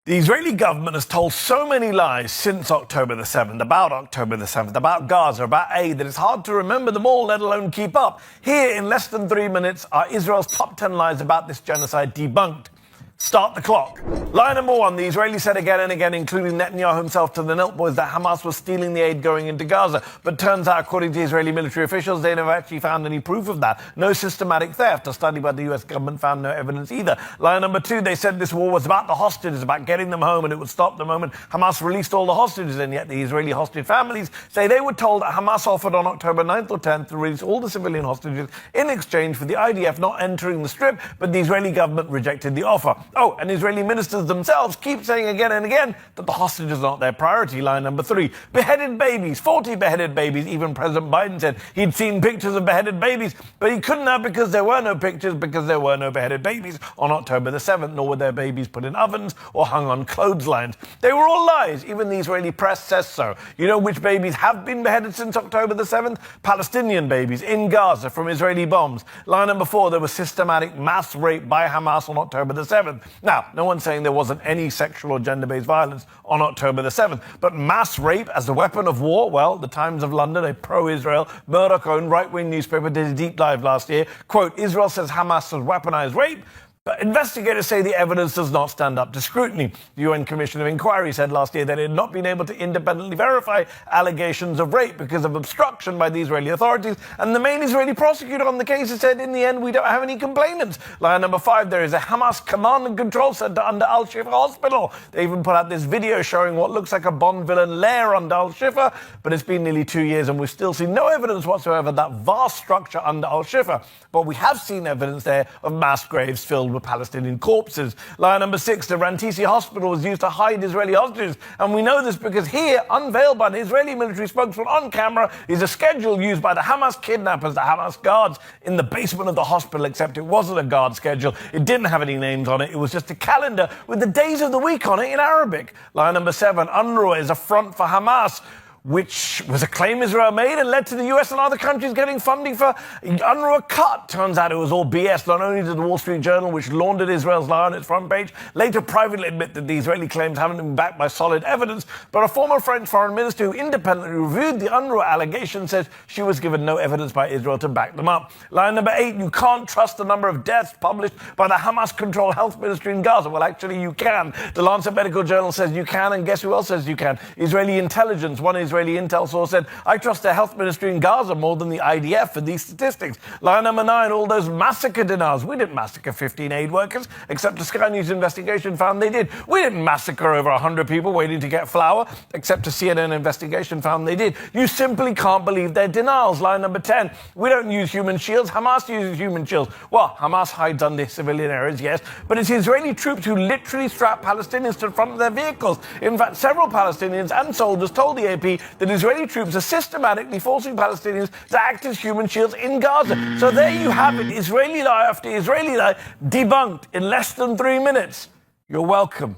The Israeli government has told so many lies since October the 7th, about October the 7th, about Gaza, about aid, that it's hard to remember them all, let alone keep up. Here, in less than 3 minutes, are Israel's top 10 lies about this genocide debunked. Start the clock. Lie number one, the Israelis said again and again, including Netanyahu himself to the Nelt boys, that Hamas was stealing the aid going into Gaza. But turns out, according to Israeli military officials, they never actually found any proof of that. No systematic theft. A study by the US government found no evidence either. Lie number two, they said this war was about the hostages, about getting them home, and it would stop the moment Hamas released all the hostages. And yet the Israeli hostage families say they were told that Hamas offered on October 9th or 10th to release all the civilian hostages in exchange for the IDF not entering the strip, but the Israeli government rejected the offer. Oh, and Israeli ministers themselves keep saying again and again that the hostages are not their priority. Line number three, beheaded babies, 40 beheaded babies. Even President Biden said he'd seen pictures of beheaded babies, but he couldn't have because there were no pictures, because there were no beheaded babies on October the 7th, nor were their babies put in ovens or hung on clotheslines. They were all lies. Even the Israeli press says so. You know which babies have been beheaded since October the 7th? Palestinian babies in Gaza from Israeli bombs. Line number four, there was systematic mass rape by Hamas on October the 7th. Now, no one's saying there wasn't any sexual or gender-based violence on October the 7th, but mass rape as a weapon of war, well, the Times of London, a pro-Israel, Murdoch-owned right-wing newspaper, did a deep dive last year. Quote, Israel says Hamas has weaponized rape, but investigators say the evidence does not stand up to scrutiny. The UN Commission of Inquiry said last year that it had not been able to independently verify allegations of rape because of obstruction by the Israeli authorities, and the main Israeli prosecutor on the case has said, in the end, we don't have any complainants. Line number five, there is a Hamas command and control center under Al-Shifa Hospital. They even put out this video showing what looks like a Bond villain lair under Al-Shifa, but it's been nearly 2 years and we've still seen no evidence whatsoever of that vast structure under Al-Shifa. But we have seen evidence there of mass graves filled with Palestinian corpses. Lie number six, the Rantisi hospital was used to hide Israeli hostages. And we know this because here, unveiled by an Israeli military spokesman on camera, is a schedule used by the Hamas kidnappers, the Hamas guards, in the basement of the hospital, except it wasn't a guard schedule. It didn't have any names on it. It was just a calendar with the days of the week on it in Arabic. Lie number seven, UNRWA is a front for Hamas, which was a claim Israel made and led to the US and other countries getting funding for UNRWA cut. Turns out it was all BS. Not only did the Wall Street Journal, which laundered Israel's lie on its front page, later privately admit that the Israeli claims haven't been backed by solid evidence, but a former French foreign minister who independently reviewed the UNRWA allegation says she was given no evidence by Israel to back them up. Line number eight, you can't trust the number of deaths published by the Hamas-controlled health ministry in Gaza. Well, actually, you can. The Lancet Medical Journal says you can, and guess who else says you can? Israeli intelligence. One Israeli intel source said, I trust the health ministry in Gaza more than the IDF for these statistics. Line number nine, all those massacre denials. We didn't massacre 15 aid workers, except the Sky News investigation found they did. We didn't massacre over 100 people waiting to get flour, except a CNN investigation found they did. You simply can't believe their denials. Line number 10, we don't use human shields. Hamas uses human shields. Well, Hamas hides under civilian areas, yes, but it's Israeli troops who literally strap Palestinians to the front of their vehicles. In fact, several Palestinians and soldiers told the AP that Israeli troops are systematically forcing Palestinians to act as human shields in Gaza. So there you have it, Israeli lie after Israeli lie, debunked in less than 3 minutes. You're welcome.